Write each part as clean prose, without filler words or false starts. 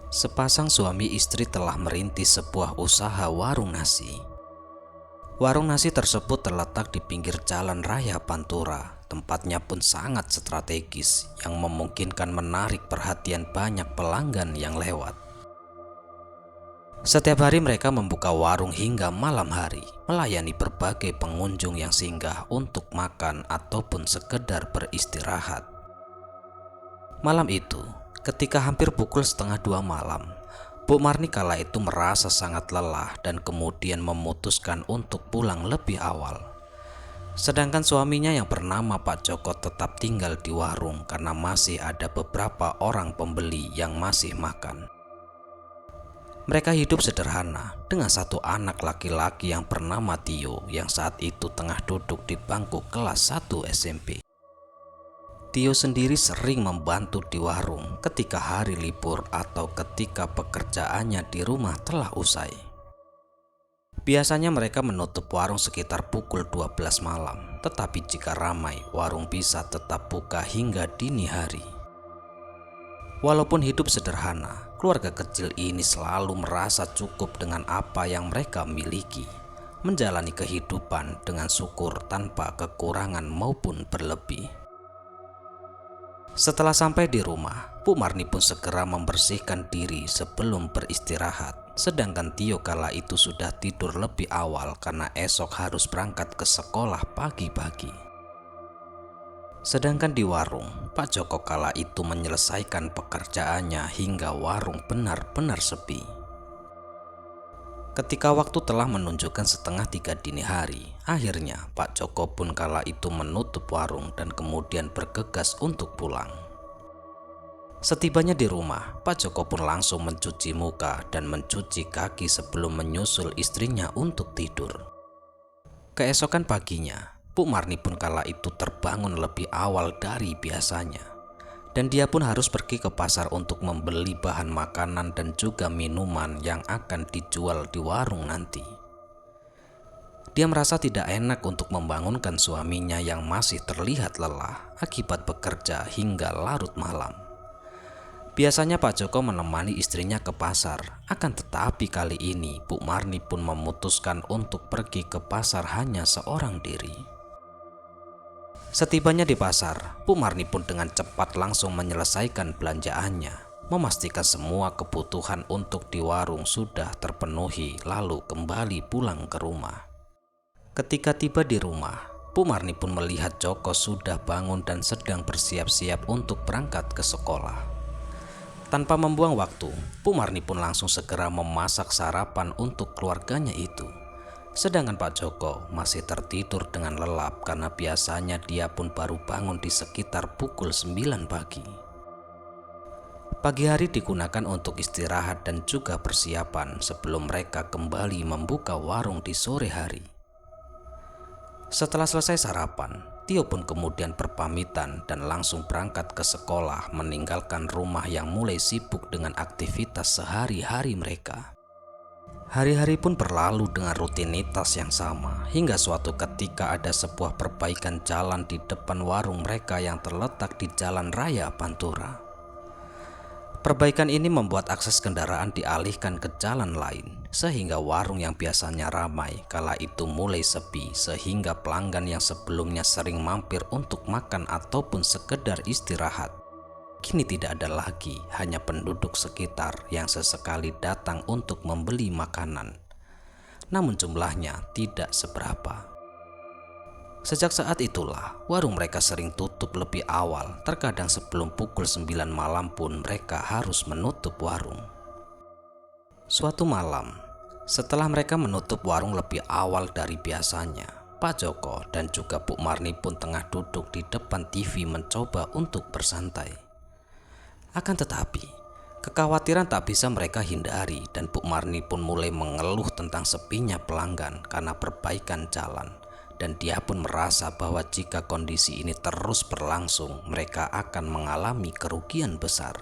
Sepasang suami istri telah merintis sebuah usaha warung nasi. Warung nasi tersebut terletak di pinggir jalan raya Pantura. Tempatnya pun sangat strategis yang memungkinkan menarik perhatian banyak pelanggan yang lewat. Setiap hari mereka membuka warung hingga malam hari, melayani berbagai pengunjung yang singgah untuk makan ataupun sekedar beristirahat. Malam itu, ketika hampir pukul 1:30 malam, Bu Marni kala itu merasa sangat lelah dan kemudian memutuskan untuk pulang lebih awal. Sedangkan suaminya yang bernama Pak Joko tetap tinggal di warung karena masih ada beberapa orang pembeli yang masih makan. Mereka hidup sederhana dengan satu anak laki-laki yang bernama Tio yang saat itu tengah duduk di bangku kelas 1 SMP. Tio sendiri sering membantu di warung ketika hari libur atau ketika pekerjaannya di rumah telah usai. Biasanya mereka menutup warung sekitar pukul 12 malam, tetapi jika ramai, warung bisa tetap buka hingga dini hari. Walaupun hidup sederhana, keluarga kecil ini selalu merasa cukup dengan apa yang mereka miliki, menjalani kehidupan dengan syukur tanpa kekurangan maupun berlebih. Setelah sampai di rumah, Bu Marni pun segera membersihkan diri sebelum beristirahat. Sedangkan Tio kala itu sudah tidur lebih awal karena esok harus berangkat ke sekolah pagi-pagi. Sedangkan di warung, Pak Joko kala itu menyelesaikan pekerjaannya hingga warung benar-benar sepi. Ketika waktu telah menunjukkan 2:30 dini hari, akhirnya Pak Joko pun kala itu menutup warung dan kemudian bergegas untuk pulang. Setibanya di rumah, Pak Joko pun langsung mencuci muka dan mencuci kaki sebelum menyusul istrinya untuk tidur. Keesokan paginya, Bu Marni pun kala itu terbangun lebih awal dari biasanya. Dan dia pun harus pergi ke pasar untuk membeli bahan makanan dan juga minuman yang akan dijual di warung nanti. Dia merasa tidak enak untuk membangunkan suaminya yang masih terlihat lelah akibat bekerja hingga larut malam. Biasanya Pak Joko menemani istrinya ke pasar, akan tetapi kali ini Bu Marni pun memutuskan untuk pergi ke pasar hanya seorang diri. Setibanya di pasar, Bu Marni pun dengan cepat langsung menyelesaikan belanjaannya, memastikan semua kebutuhan untuk di warung sudah terpenuhi lalu kembali pulang ke rumah. Ketika tiba di rumah, Bu Marni pun melihat Joko sudah bangun dan sedang bersiap-siap untuk berangkat ke sekolah. Tanpa membuang waktu, Bu Marni pun langsung segera memasak sarapan untuk keluarganya itu. Sedangkan Pak Joko masih tertidur dengan lelap karena biasanya dia pun baru bangun di sekitar pukul 9 pagi. Pagi hari digunakan untuk istirahat dan juga persiapan sebelum mereka kembali membuka warung di sore hari. Setelah selesai sarapan, Tio pun kemudian berpamitan dan langsung berangkat ke sekolah meninggalkan rumah yang mulai sibuk dengan aktivitas sehari-hari mereka. Hari-hari pun berlalu dengan rutinitas yang sama hingga suatu ketika ada sebuah perbaikan jalan di depan warung mereka yang terletak di jalan raya Pantura. Perbaikan ini membuat akses kendaraan dialihkan ke jalan lain sehingga warung yang biasanya ramai kala itu mulai sepi sehingga pelanggan yang sebelumnya sering mampir untuk makan ataupun sekedar istirahat kini tidak ada lagi, hanya penduduk sekitar yang sesekali datang untuk membeli makanan. Namun jumlahnya tidak seberapa. Sejak saat itulah, warung mereka sering tutup lebih awal. Terkadang sebelum pukul 9 malam pun mereka harus menutup warung. Suatu malam, setelah mereka menutup warung lebih awal dari biasanya, Pak Joko dan juga Bu Marni pun tengah duduk di depan TV mencoba untuk bersantai. Akan tetapi, kekhawatiran tak bisa mereka hindari dan Bu Marni pun mulai mengeluh tentang sepinya pelanggan karena perbaikan jalan. Dan dia pun merasa bahwa jika kondisi ini terus berlangsung, mereka akan mengalami kerugian besar.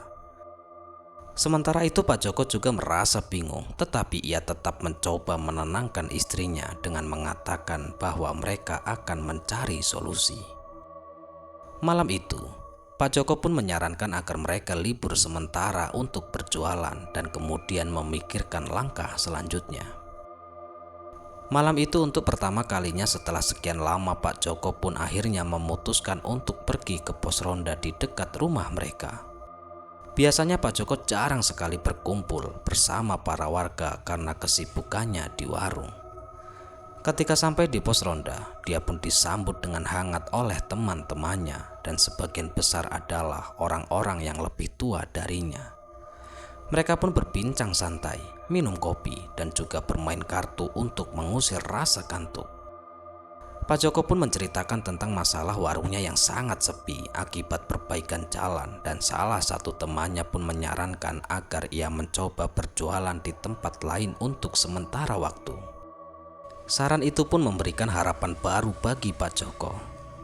Sementara itu Pak Joko juga merasa bingung, tetapi ia tetap mencoba menenangkan istrinya dengan mengatakan bahwa mereka akan mencari solusi. Malam itu, Pak Joko pun menyarankan agar mereka libur sementara untuk berjualan dan kemudian memikirkan langkah selanjutnya. Malam itu untuk pertama kalinya setelah sekian lama, Pak Joko pun akhirnya memutuskan untuk pergi ke pos ronda di dekat rumah mereka. Biasanya Pak Joko jarang sekali berkumpul bersama para warga karena kesibukannya di warung. Ketika sampai di pos ronda, dia pun disambut dengan hangat oleh teman-temannya dan sebagian besar adalah orang-orang yang lebih tua darinya. Mereka pun berbincang santai, minum kopi, dan juga bermain kartu untuk mengusir rasa kantuk. Pak Joko pun menceritakan tentang masalah warungnya yang sangat sepi akibat perbaikan jalan, dan salah satu temannya pun menyarankan agar ia mencoba berjualan di tempat lain untuk sementara waktu. Saran itu pun memberikan harapan baru bagi Pak Joko,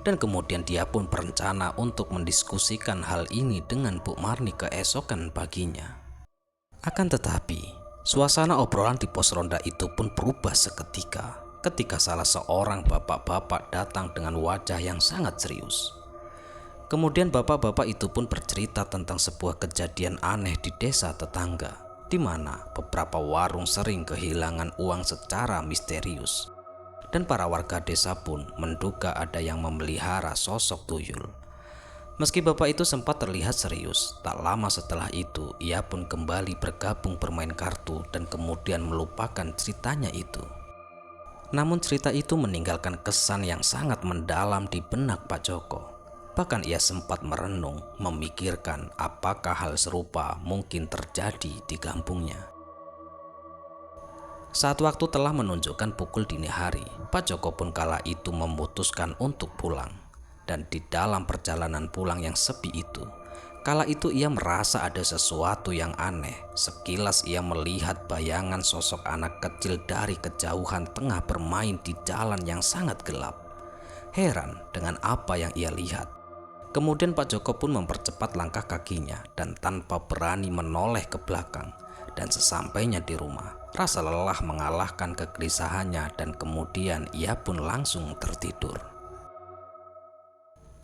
dan kemudian dia pun berencana untuk mendiskusikan hal ini dengan Bu Marni keesokan paginya. Akan tetapi, suasana obrolan di pos ronda itu pun berubah seketika ketika salah seorang bapak-bapak datang dengan wajah yang sangat serius. Kemudian bapak-bapak itu pun bercerita tentang sebuah kejadian aneh di desa tetangga, di mana beberapa warung sering kehilangan uang secara misterius. Dan para warga desa pun menduga ada yang memelihara sosok tuyul. Meski bapak itu sempat terlihat serius, tak lama setelah itu ia pun kembali bergabung bermain kartu dan kemudian melupakan ceritanya itu. Namun cerita itu meninggalkan kesan yang sangat mendalam di benak Pak Joko. Bahkan ia sempat merenung, memikirkan apakah hal serupa mungkin terjadi di kampungnya. Saat waktu telah menunjukkan pukul dini hari, Pak Joko pun kala itu memutuskan untuk pulang. Dan di dalam perjalanan pulang yang sepi itu, kala itu ia merasa ada sesuatu yang aneh. Sekilas ia melihat bayangan sosok anak kecil dari kejauhan tengah bermain di jalan yang sangat gelap. Heran dengan apa yang ia lihat. Kemudian Pak Joko pun mempercepat langkah kakinya dan tanpa berani menoleh ke belakang. Dan sesampainya di rumah, rasa lelah mengalahkan kegelisahannya dan kemudian ia pun langsung tertidur.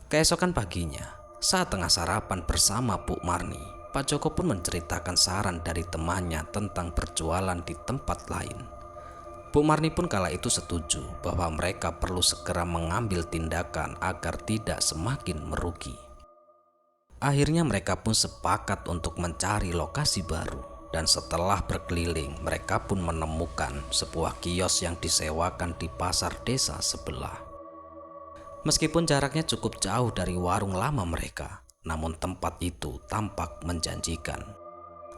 Keesokan paginya, saat tengah sarapan bersama Bu Marni, Pak Joko pun menceritakan saran dari temannya tentang berjualan di tempat lain. Bu Marni pun kala itu setuju bahwa mereka perlu segera mengambil tindakan agar tidak semakin merugi. Akhirnya mereka pun sepakat untuk mencari lokasi baru, dan setelah berkeliling mereka pun menemukan sebuah kios yang disewakan di pasar desa sebelah. Meskipun jaraknya cukup jauh dari warung lama mereka, namun tempat itu tampak menjanjikan.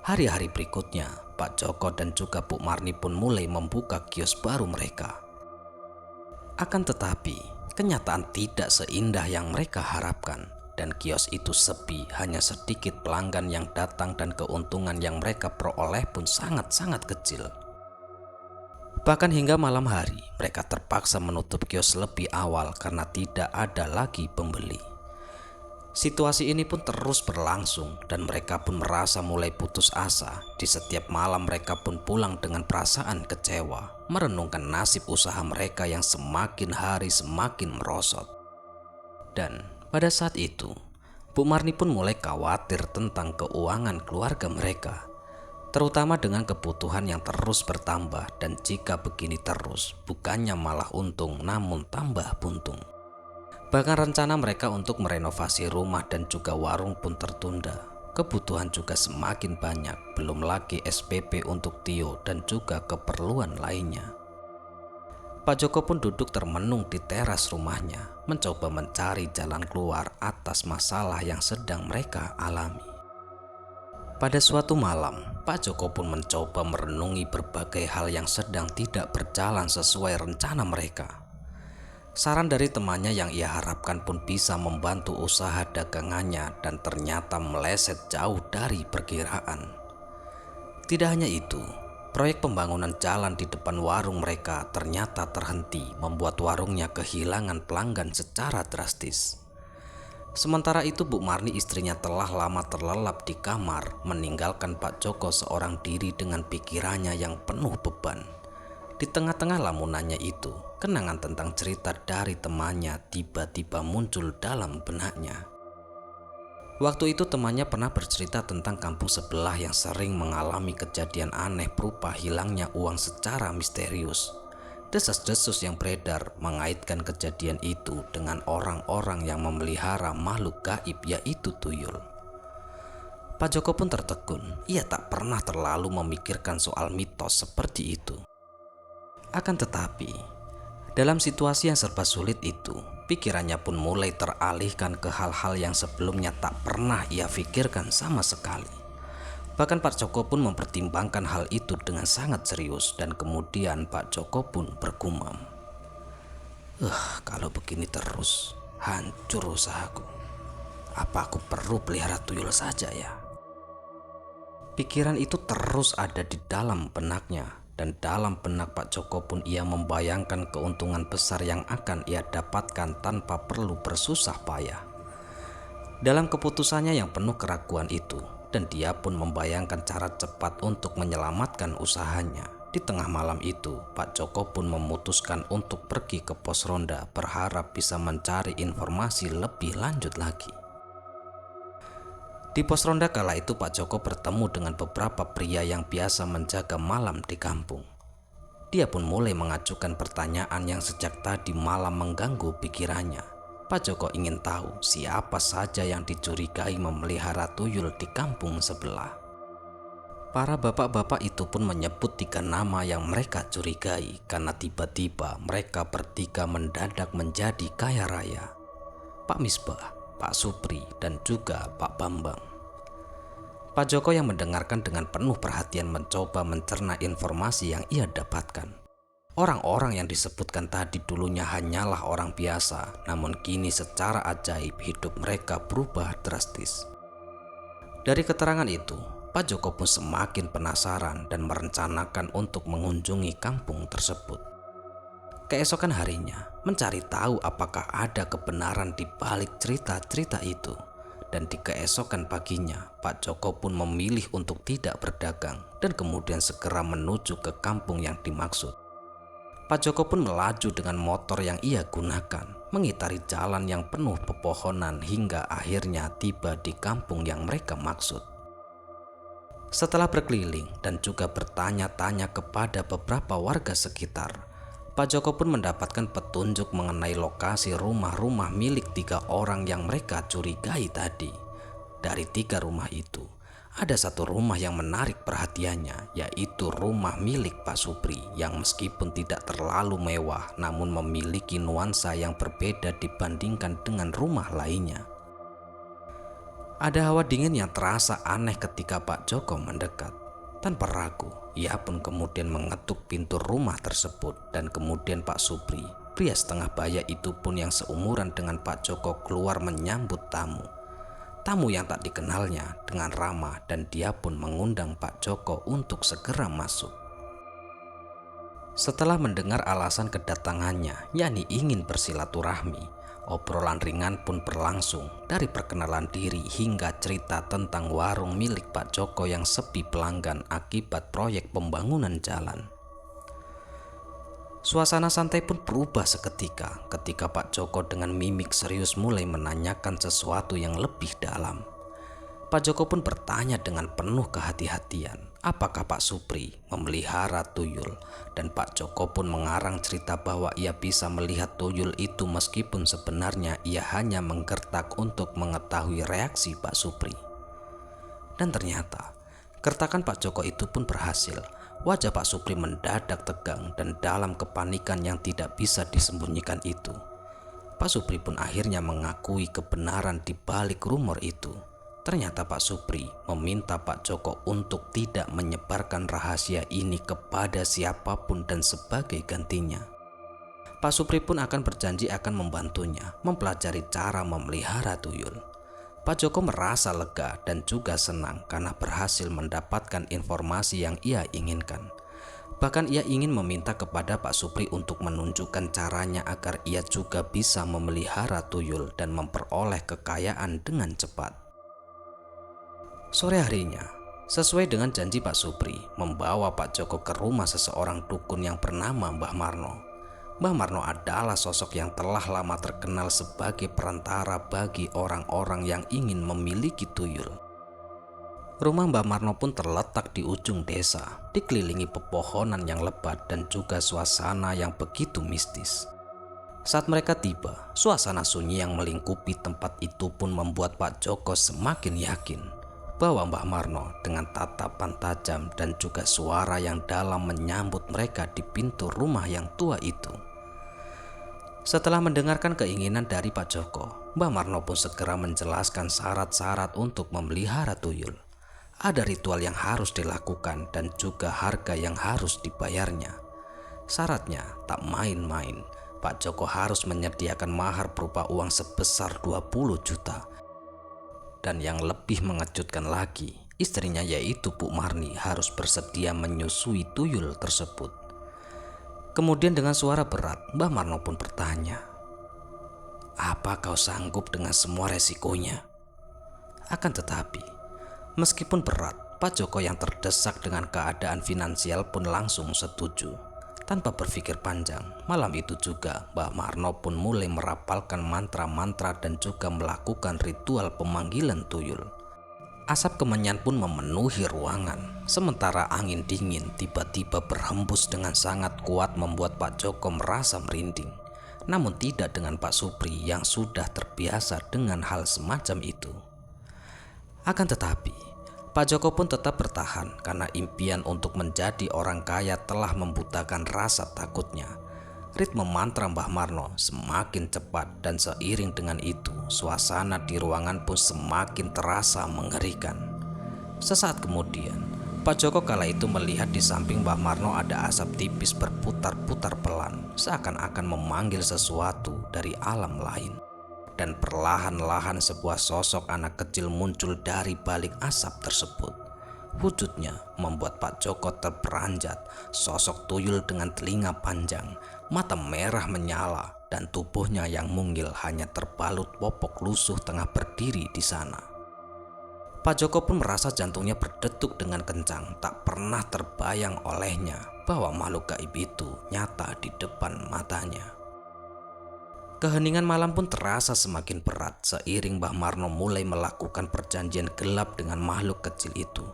Hari-hari berikutnya, Pak Joko dan juga Bu Marni pun mulai membuka kios baru mereka. Akan tetapi, kenyataan tidak seindah yang mereka harapkan, dan kios itu sepi, hanya sedikit pelanggan yang datang dan keuntungan yang mereka peroleh pun sangat-sangat kecil. Bahkan hingga malam hari, mereka terpaksa menutup kios lebih awal karena tidak ada lagi pembeli. Situasi ini pun terus berlangsung dan mereka pun merasa mulai putus asa. Di setiap malam mereka pun pulang dengan perasaan kecewa, merenungkan nasib usaha mereka yang semakin hari semakin merosot. Dan pada saat itu, Bu Marni pun mulai khawatir tentang keuangan keluarga mereka, terutama dengan kebutuhan yang terus bertambah, dan jika begini terus, bukannya malah untung namun tambah buntung. Bahkan rencana mereka untuk merenovasi rumah dan juga warung pun tertunda. Kebutuhan juga semakin banyak, belum lagi SPP untuk Tio dan juga keperluan lainnya. Pak Joko pun duduk termenung di teras rumahnya, mencoba mencari jalan keluar atas masalah yang sedang mereka alami. Pada suatu malam, Pak Joko pun mencoba merenungi berbagai hal yang sedang tidak berjalan sesuai rencana mereka. Saran dari temannya yang ia harapkan pun bisa membantu usaha dagangannya dan ternyata meleset jauh dari perkiraan. Tidak hanya itu, proyek pembangunan jalan di depan warung mereka ternyata terhenti, membuat warungnya kehilangan pelanggan secara drastis. Sementara itu Bu Marni, istrinya, telah lama terlelap di kamar, meninggalkan Pak Joko seorang diri dengan pikirannya yang penuh beban. Di tengah-tengah lamunannya itu, kenangan tentang cerita dari temannya tiba-tiba muncul dalam benaknya. Waktu itu temannya pernah bercerita tentang kampung sebelah yang sering mengalami kejadian aneh berupa hilangnya uang secara misterius. Desas-desus yang beredar mengaitkan kejadian itu dengan orang-orang yang memelihara makhluk gaib, yaitu tuyul. Pak Joko pun tertegun. Ia tak pernah terlalu memikirkan soal mitos seperti itu. Akan tetapi, dalam situasi yang serba sulit itu, pikirannya pun mulai teralihkan ke hal-hal yang sebelumnya tak pernah ia pikirkan sama sekali. Bahkan Pak Joko pun mempertimbangkan hal itu dengan sangat serius, dan kemudian Pak Joko pun bergumam, kalau begini terus, hancur usahaku. Apa aku perlu pelihara tuyul saja ya?" Pikiran itu terus ada di dalam benaknya, dan dalam benak Pak Joko pun ia membayangkan keuntungan besar yang akan ia dapatkan tanpa perlu bersusah payah. Dalam keputusannya yang penuh keraguan itu, dan dia pun membayangkan cara cepat untuk menyelamatkan usahanya. Di tengah malam itu, Pak Joko pun memutuskan untuk pergi ke pos ronda, berharap bisa mencari informasi lebih lanjut lagi. Di pos ronda kala itu Pak Joko bertemu dengan beberapa pria yang biasa menjaga malam di kampung. Dia pun mulai mengajukan pertanyaan yang sejak tadi malam mengganggu pikirannya. Pak Joko ingin tahu siapa saja yang dicurigai memelihara tuyul di kampung sebelah. Para bapak-bapak itu pun menyebut 3 nama yang mereka curigai karena tiba-tiba mereka bertiga mendadak menjadi kaya raya. Pak Misbah, Pak Supri, dan juga Pak Bambang. Pak Joko yang mendengarkan dengan penuh perhatian mencoba mencerna informasi yang ia dapatkan. Orang-orang yang disebutkan tadi dulunya hanyalah orang biasa, namun kini secara ajaib hidup mereka berubah drastis. Dari keterangan itu, Pak Joko pun semakin penasaran dan merencanakan untuk mengunjungi kampung tersebut. Keesokan harinya, mencari tahu apakah ada kebenaran di balik cerita-cerita itu. Dan di keesokan paginya, Pak Joko pun memilih untuk tidak berdagang dan kemudian segera menuju ke kampung yang dimaksud. Pak Joko pun melaju dengan motor yang ia gunakan, mengitari jalan yang penuh pepohonan hingga akhirnya tiba di kampung yang mereka maksud. Setelah berkeliling dan juga bertanya-tanya kepada beberapa warga sekitar, Pak Joko pun mendapatkan petunjuk mengenai lokasi rumah-rumah milik 3 orang yang mereka curigai tadi. Dari 3 rumah itu, ada 1 rumah yang menarik perhatiannya, yaitu rumah milik Pak Supri yang meskipun tidak terlalu mewah namun memiliki nuansa yang berbeda dibandingkan dengan rumah lainnya. Ada hawa dingin yang terasa aneh ketika Pak Joko mendekat. Tanpa ragu, ia pun kemudian mengetuk pintu rumah tersebut dan kemudian Pak Supri, pria setengah baya itu pun yang seumuran dengan Pak Joko keluar menyambut tamu. Tamu yang tak dikenalnya dengan ramah dan dia pun mengundang Pak Joko untuk segera masuk. Setelah mendengar alasan kedatangannya, yakni ingin bersilaturahmi, obrolan ringan pun berlangsung dari perkenalan diri hingga cerita tentang warung milik Pak Joko yang sepi pelanggan akibat proyek pembangunan jalan. Suasana santai pun berubah seketika ketika Pak Joko dengan mimik serius mulai menanyakan sesuatu yang lebih dalam. Pak Joko pun bertanya dengan penuh kehati-hatian, apakah Pak Supri memelihara tuyul, dan Pak Joko pun mengarang cerita bahwa ia bisa melihat tuyul itu meskipun sebenarnya ia hanya menggertak untuk mengetahui reaksi Pak Supri. Dan ternyata gertakan Pak Joko itu pun berhasil. Wajah Pak Supri mendadak tegang dan dalam kepanikan yang tidak bisa disembunyikan itu. Pak Supri pun akhirnya mengakui kebenaran di balik rumor itu. Ternyata Pak Supri meminta Pak Joko untuk tidak menyebarkan rahasia ini kepada siapapun dan sebagai gantinya, Pak Supri pun akan berjanji akan membantunya mempelajari cara memelihara tuyul. Pak Joko merasa lega dan juga senang karena berhasil mendapatkan informasi yang ia inginkan. Bahkan ia ingin meminta kepada Pak Supri untuk menunjukkan caranya agar ia juga bisa memelihara tuyul dan memperoleh kekayaan dengan cepat. Sore harinya, sesuai dengan janji Pak Supri, membawa Pak Joko ke rumah seseorang dukun yang bernama Mbah Marno. Mbah Marno adalah sosok yang telah lama terkenal sebagai perantara bagi orang-orang yang ingin memiliki tuyul. Rumah Mbah Marno pun terletak di ujung desa, dikelilingi pepohonan yang lebat dan juga suasana yang begitu mistis. Saat mereka tiba, suasana sunyi yang melingkupi tempat itu pun membuat Pak Joko semakin yakin bahwa Mbah Marno dengan tatapan tajam dan juga suara yang dalam menyambut mereka di pintu rumah yang tua itu. Setelah mendengarkan keinginan dari Pak Joko, Mbah Marno pun segera menjelaskan syarat-syarat untuk memelihara tuyul. Ada ritual yang harus dilakukan dan juga harga yang harus dibayarnya. Syaratnya tak main-main. Pak Joko harus menyediakan mahar berupa uang sebesar 20 juta. Dan yang lebih mengejutkan lagi, istrinya yaitu Bu Marni harus bersedia menyusui tuyul tersebut. Kemudian dengan suara berat, Mbah Marno pun bertanya, "Apa kau sanggup dengan semua resikonya?" Akan tetapi, meskipun berat, Pak Joko yang terdesak dengan keadaan finansial pun langsung setuju. Tanpa berpikir panjang, malam itu juga Mbah Marno pun mulai merapalkan mantra-mantra dan juga melakukan ritual pemanggilan tuyul. Asap kemenyan pun memenuhi ruangan, sementara angin dingin tiba-tiba berhembus dengan sangat kuat membuat Pak Joko merasa merinding. Namun tidak dengan Pak Supri yang sudah terbiasa dengan hal semacam itu. Akan tetapi, Pak Joko pun tetap bertahan karena impian untuk menjadi orang kaya telah membutakan rasa takutnya. Ritme mantra Mbah Marno semakin cepat dan seiring dengan itu suasana di ruangan pun semakin terasa mengerikan. Sesaat kemudian, Pak Joko kala itu melihat di samping Mbah Marno ada asap tipis berputar-putar pelan, seakan-akan memanggil sesuatu dari alam lain. Dan perlahan-lahan sebuah sosok anak kecil muncul dari balik asap tersebut. Wujudnya membuat Pak Joko terperanjat. Sosok tuyul dengan telinga panjang, mata merah menyala, dan tubuhnya yang mungil hanya terbalut popok lusuh tengah berdiri di sana. Pak Joko pun merasa jantungnya berdetuk dengan kencang. Tak pernah terbayang olehnya bahwa makhluk gaib itu nyata di depan matanya. Keheningan malam pun terasa semakin berat seiring Mbah Marno mulai melakukan perjanjian gelap dengan makhluk kecil itu.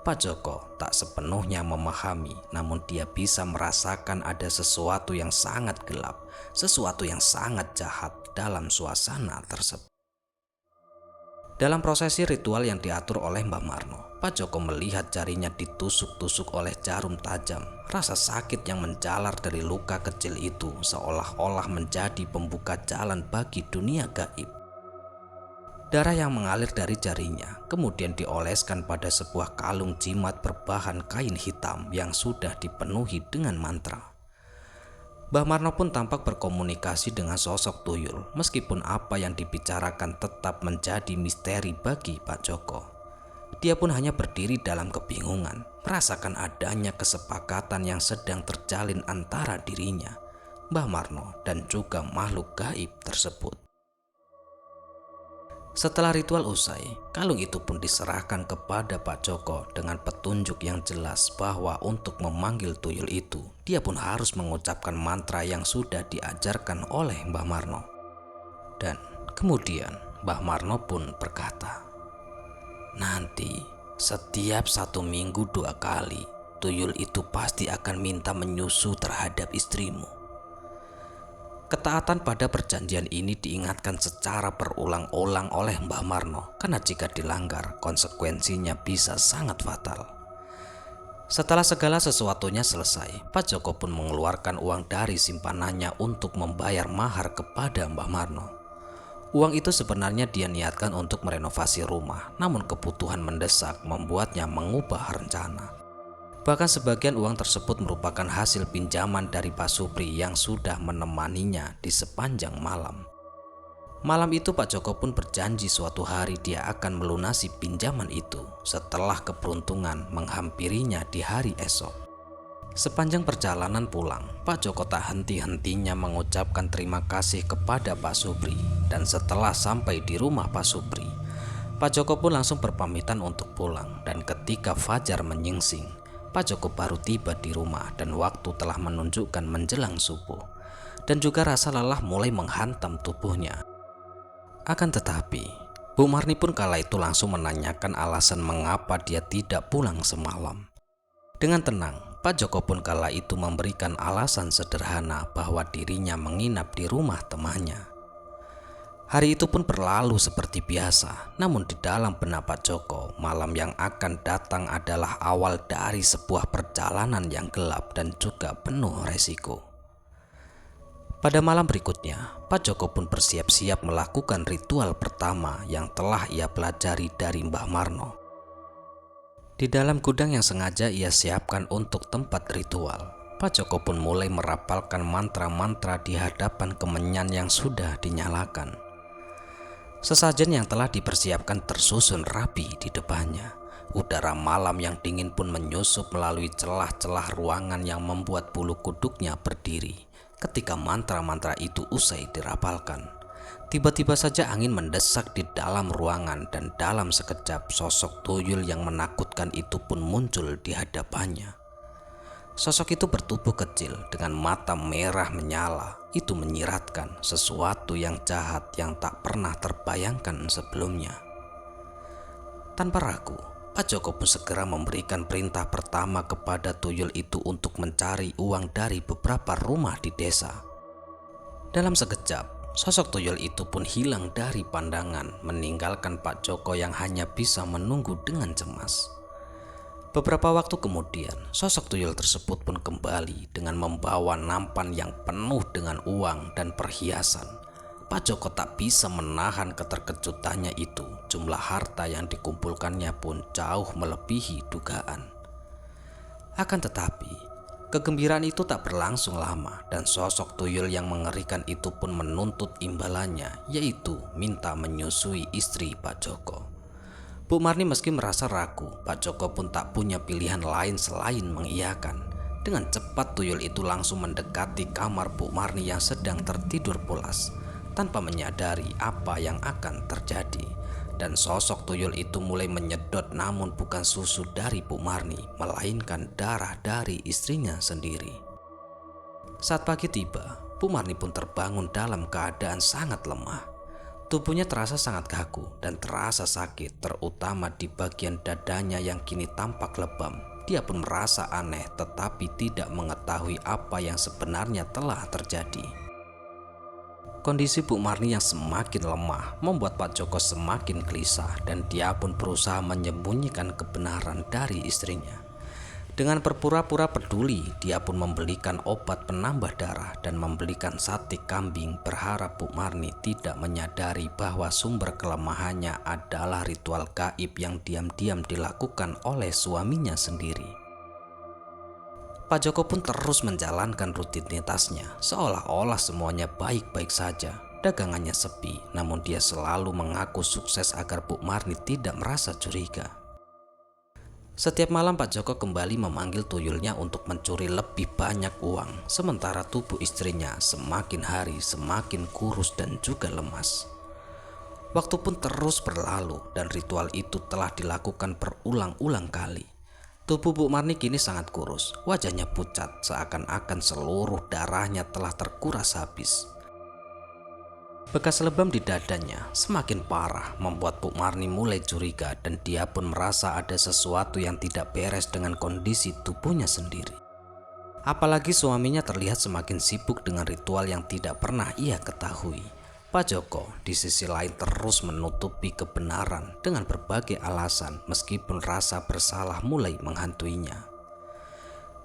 Pak Joko tak sepenuhnya memahami, namun dia bisa merasakan ada sesuatu yang sangat gelap, sesuatu yang sangat jahat dalam suasana tersebut. Dalam prosesi ritual yang diatur oleh Mbah Marno, Pak Joko melihat jarinya ditusuk-tusuk oleh jarum tajam. Rasa sakit yang menjalar dari luka kecil itu seolah-olah menjadi pembuka jalan bagi dunia gaib. Darah yang mengalir dari jarinya kemudian dioleskan pada sebuah kalung jimat berbahan kain hitam yang sudah dipenuhi dengan mantra. Mbah Marno pun tampak berkomunikasi dengan sosok tuyul, meskipun apa yang dibicarakan tetap menjadi misteri bagi Pak Joko. Dia pun hanya berdiri dalam kebingungan, merasakan adanya kesepakatan yang sedang terjalin antara dirinya, Mbah Marno, dan juga makhluk gaib tersebut. Setelah ritual usai, kalung itu pun diserahkan kepada Pak Joko dengan petunjuk yang jelas bahwa untuk memanggil tuyul itu, dia pun harus mengucapkan mantra yang sudah diajarkan oleh Mbah Marno. Dan kemudian Mbah Marno pun berkata, "Nanti setiap 1 minggu 2 kali, tuyul itu pasti akan minta menyusu terhadap istrimu." Ketaatan pada perjanjian ini diingatkan secara berulang-ulang oleh Mbah Marno, karena jika dilanggar konsekuensinya bisa sangat fatal. Setelah segala sesuatunya selesai, Pak Joko pun mengeluarkan uang dari simpanannya untuk membayar mahar kepada Mbah Marno. Uang itu sebenarnya dia niatkan untuk merenovasi rumah, namun kebutuhan mendesak membuatnya mengubah rencana. Bahkan sebagian uang tersebut merupakan hasil pinjaman dari Pak Supri yang sudah menemaninya di sepanjang malam. Malam itu Pak Joko pun berjanji suatu hari dia akan melunasi pinjaman itu setelah keberuntungan menghampirinya di hari esok. Sepanjang perjalanan pulang, Pak Joko tak henti-hentinya mengucapkan terima kasih kepada Pak Supri. Dan setelah sampai di rumah Pak Supri, Pak Joko pun langsung berpamitan untuk pulang. Dan ketika fajar menyingsing, Pak Joko baru tiba di rumah dan waktu telah menunjukkan menjelang subuh. dan juga rasa lelah mulai menghantam tubuhnya. Akan tetapi, Bu Marni pun kala itu langsung menanyakan alasan mengapa dia tidak pulang semalam. Dengan tenang, Pak Joko pun kala itu memberikan alasan sederhana bahwa dirinya menginap di rumah temannya. Hari itu pun berlalu seperti biasa, namun di dalam benak Pak Joko, malam yang akan datang adalah awal dari sebuah perjalanan yang gelap dan juga penuh resiko. Pada malam berikutnya, Pak Joko pun bersiap-siap melakukan ritual pertama yang telah ia pelajari dari Mbah Marno. Di dalam gudang yang sengaja ia siapkan untuk tempat ritual, Pak Joko pun mulai merapalkan mantra-mantra di hadapan kemenyan yang sudah dinyalakan. Sesajen yang telah dipersiapkan tersusun rapi di depannya. Udara malam yang dingin pun menyusup melalui celah-celah ruangan yang membuat bulu kuduknya berdiri. Ketika mantra-mantra itu usai dirapalkan, tiba-tiba saja angin mendesak di dalam ruangan dan dalam sekejap sosok tuyul yang menakutkan itu pun muncul di hadapannya. Sosok itu bertubuh kecil dengan mata merah menyala. Itu menyiratkan sesuatu yang jahat yang tak pernah terbayangkan sebelumnya. Tanpa ragu, Pak Joko pun segera memberikan perintah pertama kepada tuyul itu untuk mencari uang dari beberapa rumah di desa. Dalam sekejap, sosok tuyul itu pun hilang dari pandangan, meninggalkan Pak Joko yang hanya bisa menunggu dengan cemas. Beberapa waktu kemudian, sosok tuyul tersebut pun kembali dengan membawa nampan yang penuh dengan uang dan perhiasan. Pak Joko tak bisa menahan keterkejutannya itu. Jumlah harta yang dikumpulkannya pun jauh melebihi dugaan. Akan tetapi, kegembiraan itu tak berlangsung lama dan sosok tuyul yang mengerikan itu pun menuntut imbalannya, yaitu minta menyusui istri Pak Joko. Bu Marni meski merasa ragu, Pak Joko pun tak punya pilihan lain selain mengiyakan. Dengan cepat tuyul itu langsung mendekati kamar Bu Marni yang sedang tertidur pulas, tanpa menyadari apa yang akan terjadi. Dan sosok tuyul itu mulai menyedot, namun bukan susu dari Bu Marni, melainkan darah dari istrinya sendiri. Saat pagi tiba, Bu Marni pun terbangun dalam keadaan sangat lemah. Tubuhnya terasa sangat kaku dan terasa sakit, terutama di bagian dadanya yang kini tampak lebam. Dia pun merasa aneh tetapi tidak mengetahui apa yang sebenarnya telah terjadi. Kondisi Bu Marni yang semakin lemah membuat Pak Joko semakin gelisah dan dia pun berusaha menyembunyikan kebenaran dari istrinya. Dengan berpura-pura peduli, dia pun membelikan obat penambah darah dan membelikan sate kambing, berharap Bu Marni tidak menyadari bahwa sumber kelemahannya adalah ritual gaib yang diam-diam dilakukan oleh suaminya sendiri. Pak Joko pun terus menjalankan rutinitasnya, seolah-olah semuanya baik-baik saja. Dagangannya sepi, namun dia selalu mengaku sukses agar Bu Marni tidak merasa curiga. Setiap malam Pak Joko kembali memanggil tuyulnya untuk mencuri lebih banyak uang, sementara tubuh istrinya semakin hari semakin kurus dan juga lemas. Waktu pun terus berlalu dan ritual itu telah dilakukan berulang-ulang kali. Tubuh Bu Marni kini sangat kurus, wajahnya pucat seakan-akan seluruh darahnya telah terkuras habis. Bekas lebam di dadanya semakin parah membuat Bu Marni mulai curiga dan dia pun merasa ada sesuatu yang tidak beres dengan kondisi tubuhnya sendiri. Apalagi suaminya terlihat semakin sibuk dengan ritual yang tidak pernah ia ketahui. Pak Joko di sisi lain terus menutupi kebenaran dengan berbagai alasan meskipun rasa bersalah mulai menghantuinya.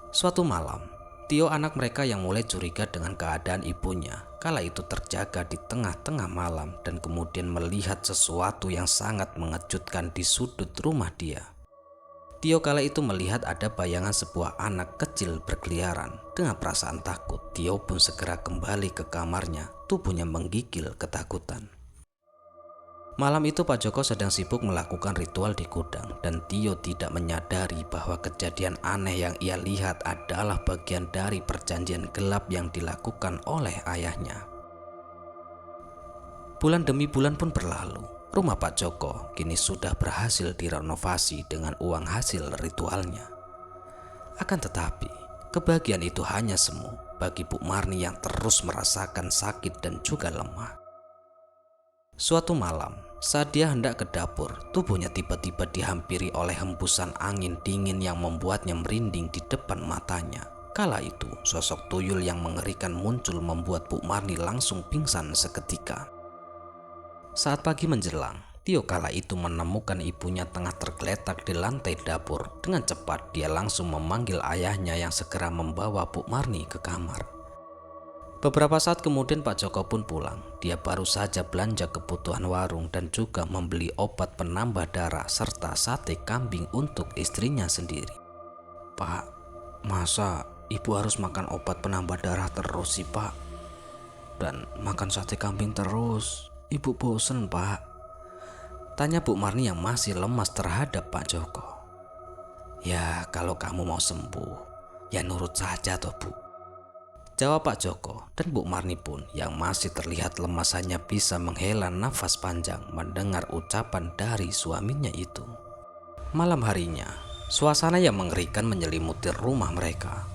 Suatu malam, Tio anak mereka yang mulai curiga dengan keadaan ibunya kala itu terjaga di tengah-tengah malam dan kemudian melihat sesuatu yang sangat mengejutkan di sudut rumah dia. Tio kala itu melihat ada bayangan sebuah anak kecil berkeliaran. Dengan perasaan takut, Tio pun segera kembali ke kamarnya, tubuhnya menggigil ketakutan. Malam itu Pak Joko sedang sibuk melakukan ritual di gudang dan Tio tidak menyadari bahwa kejadian aneh yang ia lihat adalah bagian dari perjanjian gelap yang dilakukan oleh ayahnya. Bulan demi bulan pun berlalu. Rumah Pak Joko kini sudah berhasil direnovasi dengan uang hasil ritualnya. Akan tetapi, kebahagiaan itu hanya semu. bagi Bu Marni yang terus merasakan sakit dan juga lemah. Suatu malam, saat dia hendak ke dapur, tubuhnya tiba-tiba dihampiri oleh hembusan angin dingin yang membuatnya merinding di depan matanya. Kala itu, sosok tuyul yang mengerikan muncul membuat Bu Marni langsung pingsan seketika. Saat pagi menjelang, Tio kala itu menemukan ibunya tengah tergeletak di lantai dapur. Dengan cepat, dia langsung memanggil ayahnya yang segera membawa Bu Marni ke kamar. Beberapa saat kemudian Pak Joko pun pulang. Dia baru saja belanja kebutuhan warung dan juga membeli obat penambah darah serta sate kambing untuk istrinya sendiri. "Pak, masa ibu harus makan obat penambah darah terus sih, Pak? Dan makan sate kambing terus, ibu bosen, Pak?" tanya Bu Marni yang masih lemas terhadap Pak Joko. "Ya, kalau kamu mau sembuh, ya nurut saja toh, Bu," jawab Pak Joko, dan Bu Marni pun yang masih terlihat lemas hanya bisa menghela nafas panjang mendengar ucapan dari suaminya itu. Malam harinya, suasana yang mengerikan menyelimuti rumah mereka.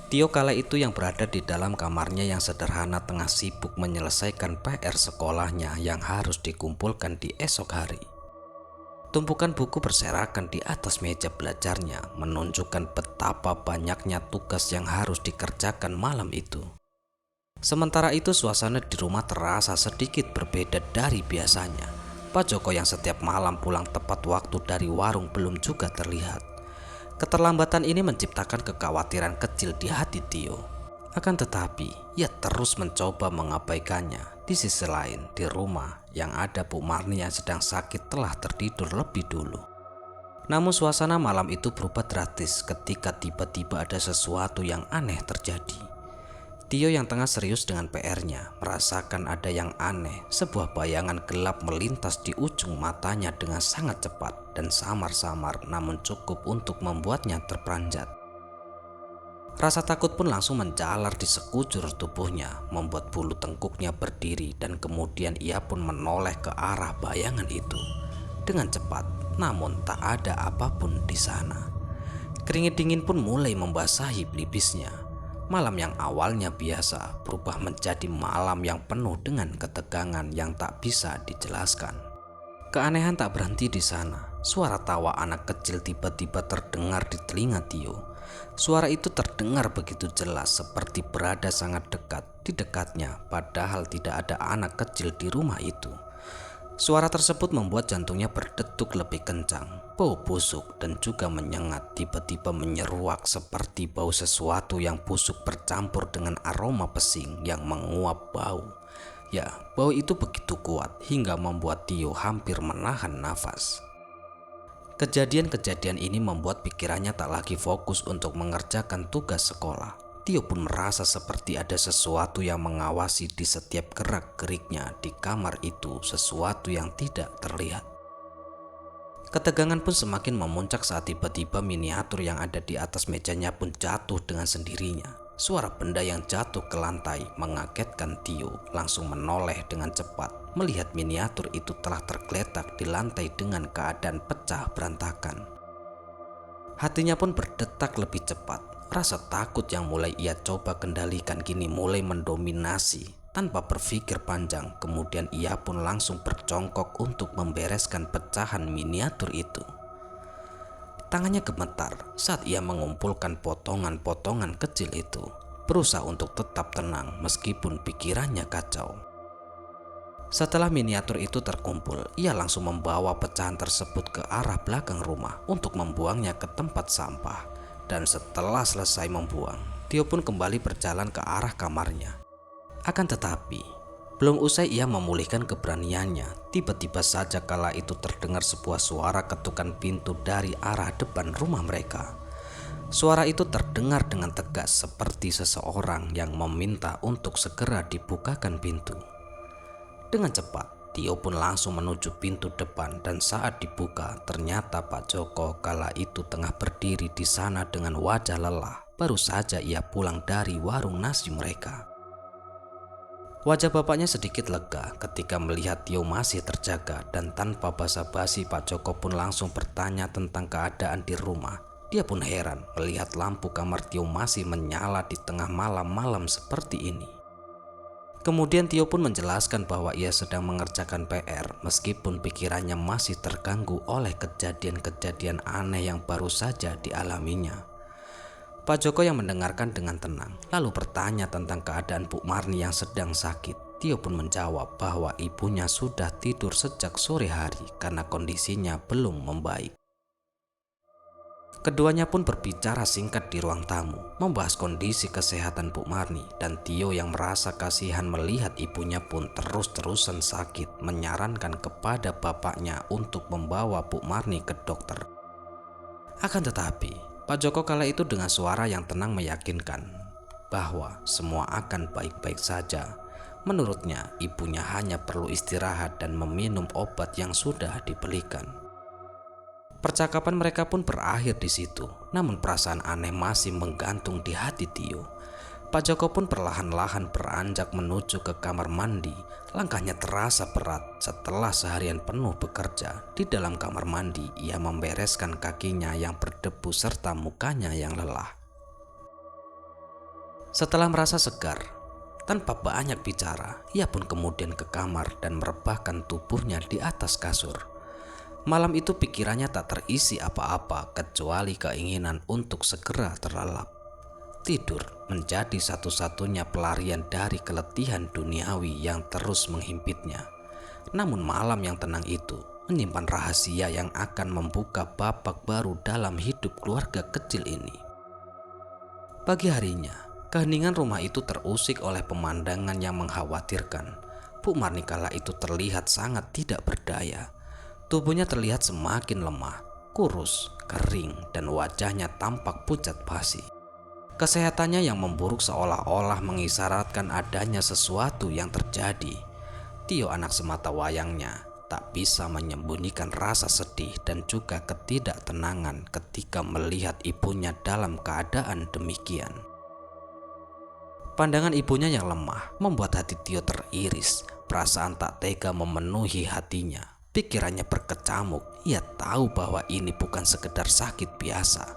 Tio kala itu yang berada di dalam kamarnya yang sederhana tengah sibuk menyelesaikan PR sekolahnya yang harus dikumpulkan di esok hari. Tumpukan buku berserakan di atas meja belajarnya menunjukkan betapa banyaknya tugas yang harus dikerjakan malam itu. Sementara itu suasana di rumah terasa sedikit berbeda dari biasanya. Pak Joko yang setiap malam pulang tepat waktu dari warung belum juga terlihat. Keterlambatan ini menciptakan kekhawatiran kecil di hati Tio. Akan tetapi, ia terus mencoba mengabaikannya. Di sisi lain, di rumah yang ada Bu Marni yang sedang sakit telah tertidur lebih dulu. Namun suasana malam itu berubah drastis ketika tiba-tiba ada sesuatu yang aneh terjadi. Tio yang tengah serius dengan PR-nya merasakan ada yang aneh. Sebuah bayangan gelap melintas di ujung matanya dengan sangat cepat dan samar-samar, namun cukup untuk membuatnya terperanjat. Rasa takut pun langsung menjalar di sekujur tubuhnya, membuat bulu tengkuknya berdiri dan kemudian ia pun menoleh ke arah bayangan itu dengan cepat, namun tak ada apapun di sana. Keringat dingin pun mulai membasahi pelipisnya. Malam yang awalnya biasa berubah menjadi malam yang penuh dengan ketegangan yang tak bisa dijelaskan. Keanehan tak berhenti di sana. Suara tawa anak kecil tiba-tiba terdengar di telinga Tio. Suara itu terdengar begitu jelas seperti berada sangat dekat di dekatnya, padahal tidak ada anak kecil di rumah itu. Suara tersebut membuat jantungnya berdetuk lebih kencang. Bau busuk dan juga menyengat tiba-tiba menyeruak seperti bau sesuatu yang busuk bercampur dengan aroma pesing yang menguap bau. Ya, bau itu begitu kuat hingga membuat Tio hampir menahan nafas. Kejadian-kejadian ini membuat pikirannya tak lagi fokus untuk mengerjakan tugas sekolah. Tio pun merasa seperti ada sesuatu yang mengawasi di setiap gerak-geriknya di kamar itu, sesuatu yang tidak terlihat. Ketegangan pun semakin memuncak saat tiba-tiba miniatur yang ada di atas mejanya pun jatuh dengan sendirinya. Suara benda yang jatuh ke lantai mengagetkan Tio, langsung menoleh dengan cepat melihat miniatur itu telah tergeletak di lantai dengan keadaan pecah berantakan. Hatinya pun berdetak lebih cepat. Rasa takut yang mulai ia coba kendalikan kini mulai mendominasi. Tanpa berpikir panjang, kemudian ia pun langsung berjongkok untuk membereskan pecahan miniatur itu. Tangannya gemetar saat ia mengumpulkan potongan-potongan kecil itu, berusaha untuk tetap tenang meskipun pikirannya kacau. Setelah miniatur itu terkumpul, ia langsung membawa pecahan tersebut ke arah belakang rumah untuk membuangnya ke tempat sampah. Dan setelah selesai membuang, Tio pun kembali berjalan ke arah kamarnya. Akan tetapi, belum usai ia memulihkan keberaniannya, tiba-tiba saja kala itu terdengar sebuah suara ketukan pintu dari arah depan rumah mereka. Suara itu terdengar dengan tegas seperti seseorang yang meminta untuk segera dibukakan pintu. Dengan cepat, Tio pun langsung menuju pintu depan dan saat dibuka ternyata Pak Joko kala itu tengah berdiri di sana dengan wajah lelah. Baru saja ia pulang dari warung nasi mereka. Wajah bapaknya sedikit lega ketika melihat Tio masih terjaga dan tanpa basa-basi Pak Joko pun langsung bertanya tentang keadaan di rumah. Dia pun heran melihat lampu kamar Tio masih menyala di tengah malam-malam seperti ini. Kemudian Tio pun menjelaskan bahwa ia sedang mengerjakan PR meskipun pikirannya masih terganggu oleh kejadian-kejadian aneh yang baru saja dialaminya. Pak Joko yang mendengarkan dengan tenang lalu bertanya tentang keadaan Bu Marni yang sedang sakit. Tio pun menjawab bahwa ibunya sudah tidur sejak sore hari karena kondisinya belum membaik. Keduanya pun berbicara singkat di ruang tamu, membahas kondisi kesehatan Bu Marni, dan Tio yang merasa kasihan melihat ibunya pun terus-terusan sakit menyarankan kepada bapaknya untuk membawa Bu Marni ke dokter. Akan tetapi, Pak Joko kala itu dengan suara yang tenang meyakinkan bahwa semua akan baik-baik saja. Menurutnya, ibunya hanya perlu istirahat dan meminum obat yang sudah dibelikan. Percakapan mereka pun berakhir di situ, namun perasaan aneh masih menggantung di hati Tio. Pak Joko pun perlahan-lahan beranjak menuju ke kamar mandi. Langkahnya terasa berat setelah seharian penuh bekerja. Di dalam kamar mandi, ia membereskan kakinya yang berdebu serta mukanya yang lelah. Setelah merasa segar, tanpa banyak bicara, ia pun kemudian ke kamar dan merebahkan tubuhnya di atas kasur. Malam itu pikirannya tak terisi apa-apa kecuali keinginan untuk segera terlelap. Tidur menjadi satu-satunya pelarian dari keletihan duniawi yang terus menghimpitnya. Namun malam yang tenang itu menyimpan rahasia yang akan membuka babak baru dalam hidup keluarga kecil ini. Pagi harinya, keheningan rumah itu terusik oleh pemandangan yang mengkhawatirkan. Bu Marni kala itu terlihat sangat tidak berdaya. Tubuhnya terlihat semakin lemah, kurus, kering, dan wajahnya tampak pucat basi. Kesehatannya yang memburuk seolah-olah mengisyaratkan adanya sesuatu yang terjadi. Tio, anak semata wayangnya, tak bisa menyembunyikan rasa sedih dan juga ketidaktenangan ketika melihat ibunya dalam keadaan demikian. Pandangan ibunya yang lemah membuat hati Tio teriris. Perasaan tak tega memenuhi hatinya. Pikirannya berkecamuk, ia tahu bahwa ini bukan sekedar sakit biasa.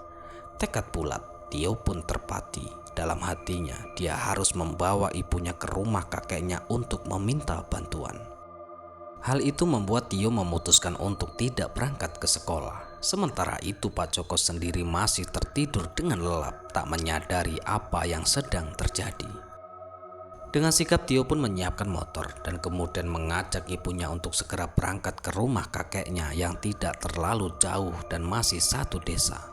Tekad bulat, Tio pun terpati. Dalam hatinya, dia harus membawa ibunya ke rumah kakeknya untuk meminta bantuan. Hal itu membuat Tio memutuskan untuk tidak berangkat ke sekolah. Sementara itu Pak Joko sendiri masih tertidur dengan lelap, tak menyadari apa yang sedang terjadi. Dengan sikap Tio pun menyiapkan motor dan kemudian mengajak ibunya untuk segera berangkat ke rumah kakeknya yang tidak terlalu jauh dan masih satu desa.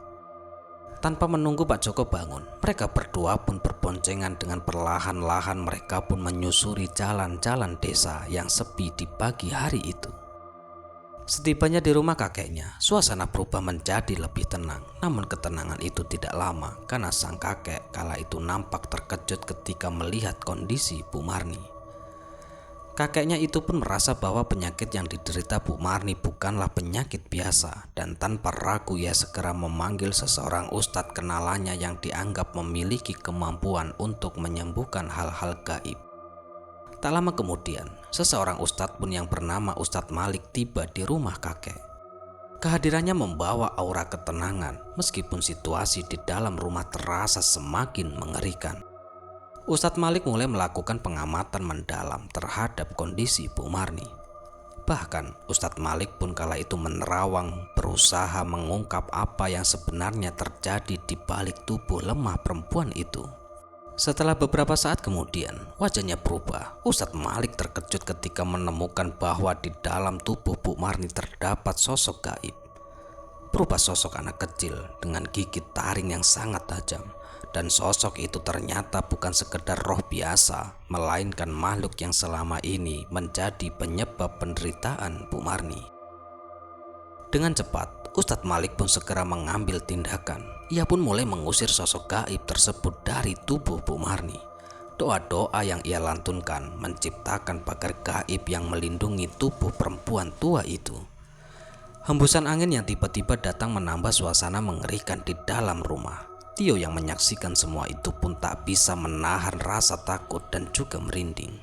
Tanpa menunggu Pak Joko bangun, mereka berdua pun berboncengan dengan perlahan-lahan mereka pun menyusuri jalan-jalan desa yang sepi di pagi hari itu. Setibanya di rumah kakeknya, suasana berubah menjadi lebih tenang. Namun ketenangan itu tidak lama karena sang kakek kala itu nampak terkejut ketika melihat kondisi Bu Marni. Kakeknya itu pun merasa bahwa penyakit yang diderita Bu Marni bukanlah penyakit biasa, dan tanpa ragu ia segera memanggil seseorang ustadz kenalannya yang dianggap memiliki kemampuan untuk menyembuhkan hal-hal gaib. Tak lama kemudian, seseorang ustadz pun yang bernama Ustadz Malik tiba di rumah kakek. Kehadirannya membawa aura ketenangan meskipun situasi di dalam rumah terasa semakin mengerikan. Ustadz Malik mulai melakukan pengamatan mendalam terhadap kondisi Bu Marni. Bahkan Ustadz Malik pun kala itu menerawang berusaha mengungkap apa yang sebenarnya terjadi di balik tubuh lemah perempuan itu. Setelah beberapa saat kemudian, wajahnya berubah. Ustadz Malik terkejut ketika menemukan bahwa di dalam tubuh Bu Marni terdapat sosok gaib. Berupa sosok anak kecil dengan gigi taring yang sangat tajam. Dan sosok itu ternyata bukan sekedar roh biasa, melainkan makhluk yang selama ini menjadi penyebab penderitaan Bu Marni. Dengan cepat, Ustadz Malik pun segera mengambil tindakan. Ia pun mulai mengusir sosok gaib tersebut dari tubuh Bu Marni. Doa-doa yang ia lantunkan menciptakan pagar gaib yang melindungi tubuh perempuan tua itu. Hembusan angin yang tiba-tiba datang menambah suasana mengerikan di dalam rumah. Tio yang menyaksikan semua itu pun tak bisa menahan rasa takut dan juga merinding.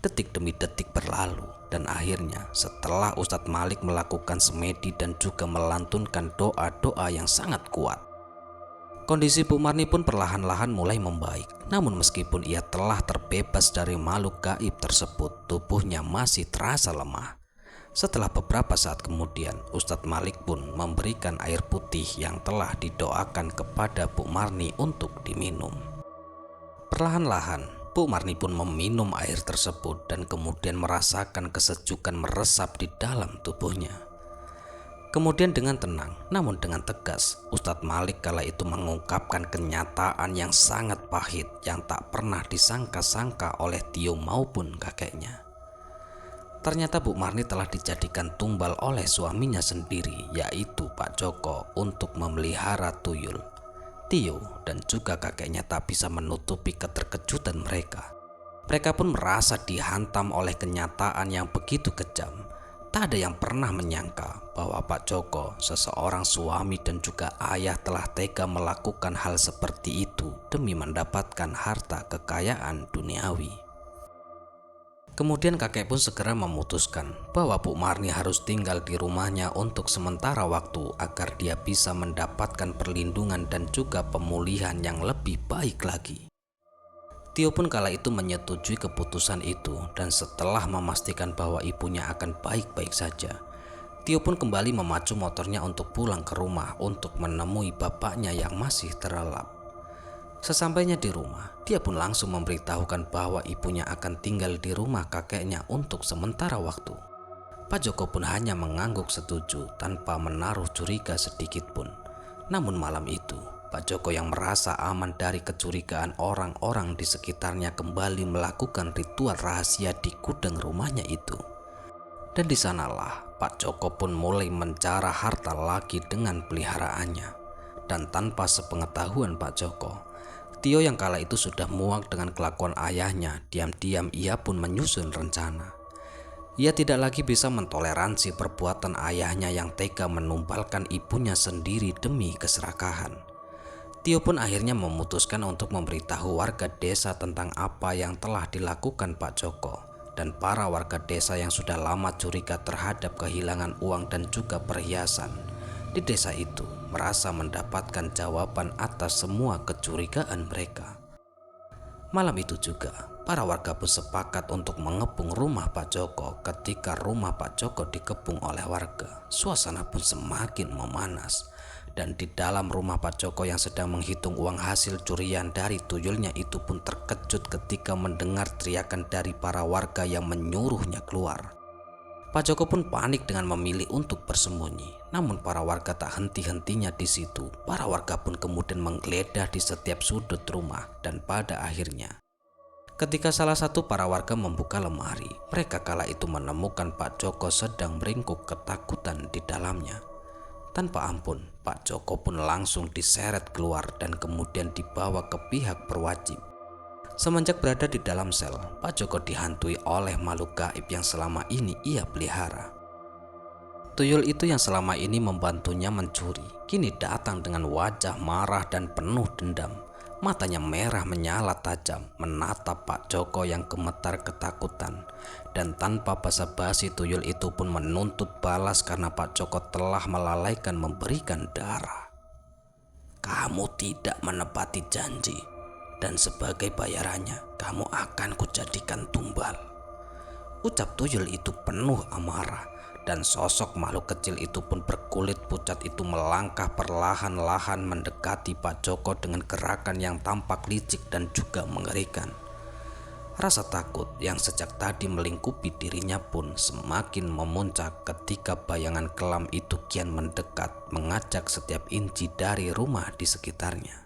Detik demi detik berlalu dan akhirnya setelah Ustadz Malik melakukan semedi dan juga melantunkan doa-doa yang sangat kuat, Kondisi Bu Marni pun perlahan-lahan mulai membaik. Namun meskipun ia telah terbebas dari makhluk gaib tersebut, tubuhnya masih terasa lemah. Setelah beberapa saat kemudian, Ustadz Malik pun memberikan air putih yang telah didoakan kepada Bu Marni untuk diminum. Perlahan-lahan, Bu Marni pun meminum air tersebut dan kemudian merasakan kesejukan meresap di dalam tubuhnya. Kemudian dengan tenang, namun dengan tegas, Ustadz Malik kala itu mengungkapkan kenyataan yang sangat pahit yang tak pernah disangka-sangka oleh Tio maupun kakeknya. Ternyata Bu Marni telah dijadikan tumbal oleh suaminya sendiri, yaitu Pak Joko, untuk memelihara tuyul. Tio dan juga kakeknya tak bisa menutupi keterkejutan mereka. Mereka pun merasa dihantam oleh kenyataan yang begitu kejam. Tak ada yang pernah menyangka bahwa Pak Joko, seseorang suami dan juga ayah, telah tega melakukan hal seperti itu demi mendapatkan harta kekayaan duniawi. Kemudian kakek pun segera memutuskan bahwa Bu Marni harus tinggal di rumahnya untuk sementara waktu agar dia bisa mendapatkan perlindungan dan juga pemulihan yang lebih baik lagi. Tio pun kala itu menyetujui keputusan itu, dan setelah memastikan bahwa ibunya akan baik-baik saja, Tio pun kembali memacu motornya untuk pulang ke rumah untuk menemui bapaknya yang masih terlelap. Sesampainya di rumah, dia pun langsung memberitahukan bahwa ibunya akan tinggal di rumah kakeknya untuk sementara waktu. Pak Joko pun hanya mengangguk setuju tanpa menaruh curiga sedikit pun. Namun malam itu, Pak Joko yang merasa aman dari kecurigaan orang-orang di sekitarnya kembali melakukan ritual rahasia di gudang rumahnya itu. Dan di sanalah Pak Joko pun mulai mencara harta lagi dengan peliharaannya. Dan tanpa sepengetahuan Pak Joko, Tio yang kala itu sudah muak dengan kelakuan ayahnya, diam-diam ia pun menyusun rencana. Ia tidak lagi bisa mentoleransi perbuatan ayahnya yang tega menumbalkan ibunya sendiri demi keserakahan. Tio pun akhirnya memutuskan untuk memberitahu warga desa tentang apa yang telah dilakukan Pak Joko, dan para warga desa yang sudah lama curiga terhadap kehilangan uang dan juga perhiasan di desa itu merasa mendapatkan jawaban atas semua kecurigaan mereka. Malam itu juga, para warga pun sepakat untuk mengepung rumah Pak Joko. Ketika rumah Pak Joko dikepung oleh warga, suasana pun semakin memanas. Dan di dalam rumah Pak Joko yang sedang menghitung uang hasil curian dari tuyulnya itu pun terkejut ketika mendengar teriakan dari para warga yang menyuruhnya keluar. Pak Joko pun panik dengan memilih untuk bersembunyi. Namun para warga tak henti-hentinya di situ. Para warga pun kemudian menggeledah di setiap sudut rumah, dan pada akhirnya, ketika salah satu para warga membuka lemari, mereka kala itu menemukan Pak Joko sedang meringkuk ketakutan di dalamnya. Tanpa ampun, Pak Joko pun langsung diseret keluar dan kemudian dibawa ke pihak berwajib. Semenjak berada di dalam sel, Pak Joko dihantui oleh makhluk gaib yang selama ini ia pelihara. Tuyul itu yang selama ini membantunya mencuri, kini datang dengan wajah marah dan penuh dendam. Matanya merah menyala tajam, menatap Pak Joko yang gemetar ketakutan. Dan tanpa basa-basi, tuyul itu pun menuntut balas karena Pak Joko telah melalaikan memberikan darah. "Kamu tidak menepati janji, dan sebagai bayarannya kamu akan kujadikan tumbal," ucap tuyul itu penuh amarah. Dan sosok makhluk kecil itu pun berkulit pucat itu melangkah perlahan-lahan mendekati Pak Joko dengan gerakan yang tampak licik dan juga mengerikan. Rasa takut yang sejak tadi melingkupi dirinya pun semakin memuncak ketika bayangan kelam itu kian mendekat, mengajak setiap inci dari rumah di sekitarnya.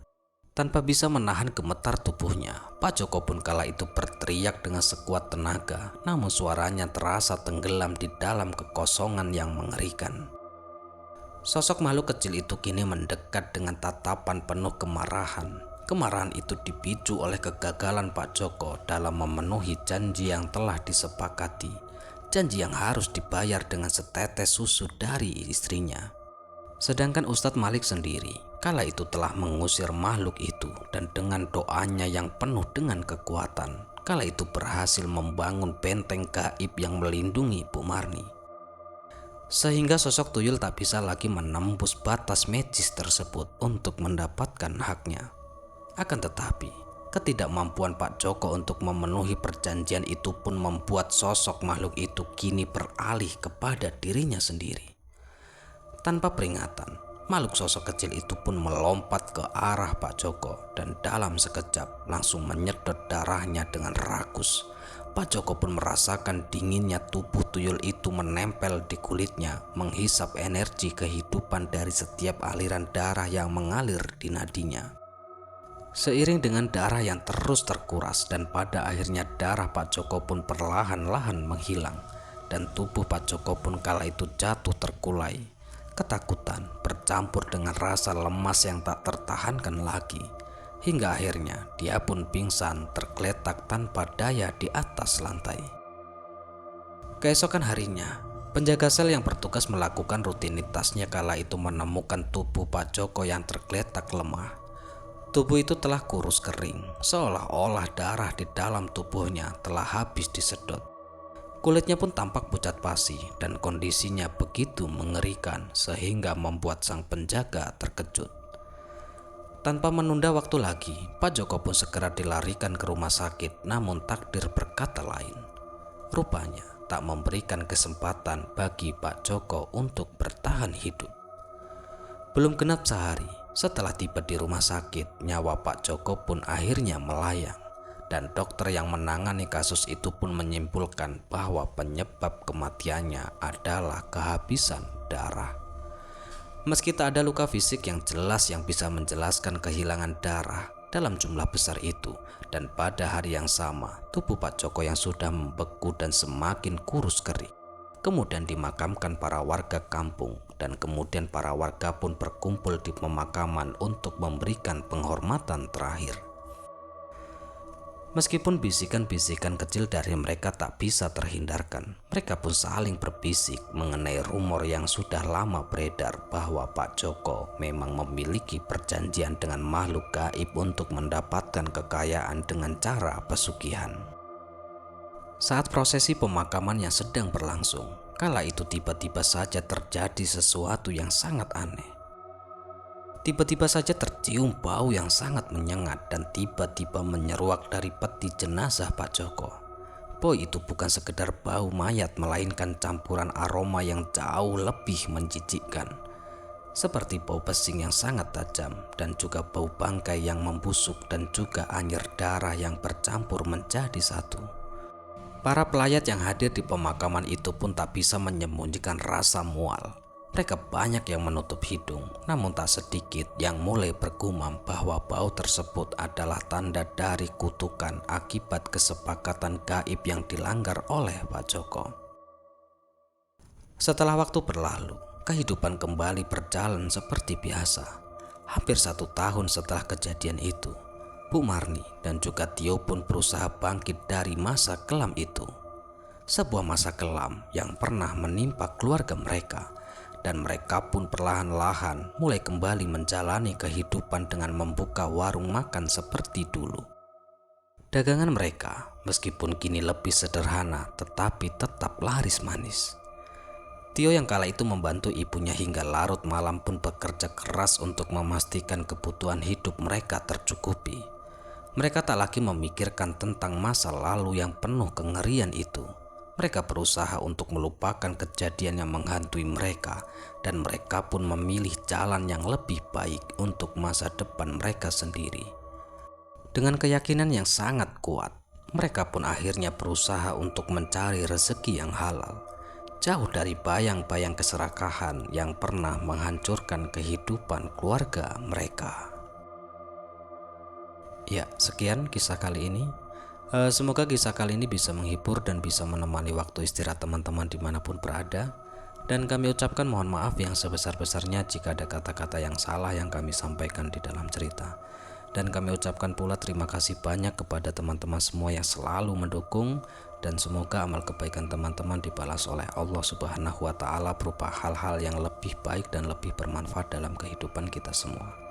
Tanpa bisa menahan gemetar tubuhnya, Pak Joko pun kala itu berteriak dengan sekuat tenaga, namun suaranya terasa tenggelam di dalam kekosongan yang mengerikan. Sosok makhluk kecil itu kini mendekat dengan tatapan penuh kemarahan. Kemarahan itu dipicu oleh kegagalan Pak Joko dalam memenuhi janji yang telah disepakati, janji yang harus dibayar dengan setetes susu dari istrinya. Sedangkan Ustadz Malik sendiri kala itu telah mengusir makhluk itu, dan dengan doanya yang penuh dengan kekuatan, kala itu berhasil membangun benteng gaib yang melindungi Bu Marni. sehingga sosok tuyul tak bisa lagi menembus batas magis tersebut untuk mendapatkan haknya. Akan tetapi, ketidakmampuan Pak Joko untuk memenuhi perjanjian itu pun membuat sosok makhluk itu kini beralih kepada dirinya sendiri. Tanpa peringatan, makhluk sosok kecil itu pun melompat ke arah Pak Joko dan dalam sekejap langsung menyedot darahnya dengan rakus. Pak Joko pun merasakan dinginnya tubuh tuyul itu menempel di kulitnya, menghisap energi kehidupan dari setiap aliran darah yang mengalir di nadinya. Seiring dengan darah yang terus terkuras dan pada akhirnya darah Pak Joko pun perlahan-lahan menghilang dan tubuh Pak Joko pun kala itu jatuh terkulai. Ketakutan bercampur dengan rasa lemas yang tak tertahankan lagi, hingga akhirnya dia pun pingsan tergeletak tanpa daya di atas lantai. Keesokan harinya, penjaga sel yang bertugas melakukan rutinitasnya kala itu menemukan tubuh Pak Joko yang tergeletak lemah. Tubuh itu telah kurus kering, seolah-olah darah di dalam tubuhnya telah habis disedot. Kulitnya pun tampak pucat pasi dan kondisinya begitu mengerikan sehingga membuat sang penjaga terkejut. Tanpa menunda waktu lagi, Pak Joko pun segera dilarikan ke rumah sakit, namun takdir berkata lain. Rupanya tak memberikan kesempatan bagi Pak Joko untuk bertahan hidup. Belum genap sehari setelah tiba di rumah sakit, nyawa Pak Joko pun akhirnya melayang. Dan dokter yang menangani kasus itu pun menyimpulkan bahwa penyebab kematiannya adalah kehabisan darah. Meski tak ada luka fisik yang jelas yang bisa menjelaskan kehilangan darah dalam jumlah besar itu, dan pada hari yang sama tubuh Pak Joko yang sudah membeku dan semakin kurus kering kemudian dimakamkan para warga kampung, dan kemudian para warga pun berkumpul di pemakaman untuk memberikan penghormatan terakhir. Meskipun bisikan-bisikan kecil dari mereka tak bisa terhindarkan, mereka pun saling berbisik mengenai rumor yang sudah lama beredar bahwa Pak Joko memang memiliki perjanjian dengan makhluk gaib untuk mendapatkan kekayaan dengan cara pesugihan. Saat prosesi pemakaman yang sedang berlangsung, kala itu tiba-tiba saja terjadi sesuatu yang sangat aneh. Tiba-tiba saja tercium bau yang sangat menyengat dan tiba-tiba menyeruak dari peti jenazah Pak Joko. Bau itu bukan sekedar bau mayat, melainkan campuran aroma yang jauh lebih menjijikkan. Seperti bau pesing yang sangat tajam dan juga bau bangkai yang membusuk dan juga anyir darah yang bercampur menjadi satu. Para pelayat yang hadir di pemakaman itu pun tak bisa menyembunyikan rasa mual. Mereka banyak yang menutup hidung, namun tak sedikit yang mulai bergumam bahwa bau tersebut adalah tanda dari kutukan akibat kesepakatan gaib yang dilanggar oleh Pak Joko. Setelah waktu berlalu, kehidupan kembali berjalan seperti biasa. Hampir 1 tahun setelah kejadian itu, Bu Marni dan juga Tio pun berusaha bangkit dari masa kelam itu. Sebuah masa kelam yang pernah menimpa keluarga mereka. Dan mereka pun perlahan-lahan mulai kembali menjalani kehidupan dengan membuka warung makan seperti dulu. Dagangan mereka meskipun kini lebih sederhana tetapi tetap laris manis. Tio yang kala itu membantu ibunya hingga larut malam pun bekerja keras untuk memastikan kebutuhan hidup mereka tercukupi. Mereka tak lagi memikirkan tentang masa lalu yang penuh kengerian itu. Mereka berusaha untuk melupakan kejadian yang menghantui mereka, dan mereka pun memilih jalan yang lebih baik untuk masa depan mereka sendiri. Dengan keyakinan yang sangat kuat, mereka pun akhirnya berusaha untuk mencari rezeki yang halal, jauh dari bayang-bayang keserakahan yang pernah menghancurkan kehidupan keluarga mereka. Ya, sekian kisah kali ini. Semoga kisah kali ini bisa menghibur dan bisa menemani waktu istirahat teman-teman dimanapun berada. Dan kami ucapkan mohon maaf yang sebesar-besarnya jika ada kata-kata yang salah yang kami sampaikan di dalam cerita. Dan kami ucapkan pula terima kasih banyak kepada teman-teman semua yang selalu mendukung. Dan semoga amal kebaikan teman-teman dibalas oleh Allah Subhanahu wa Ta'ala berupa hal-hal yang lebih baik dan lebih bermanfaat dalam kehidupan kita semua.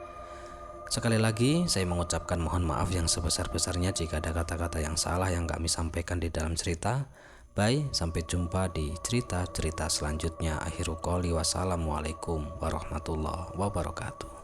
Sekali lagi saya mengucapkan mohon maaf yang sebesar-besarnya jika ada kata-kata yang salah yang kami sampaikan di dalam cerita. Bye, sampai jumpa di cerita-cerita selanjutnya. Akhirul qouli wassalamualaikum warahmatullahi wabarakatuh.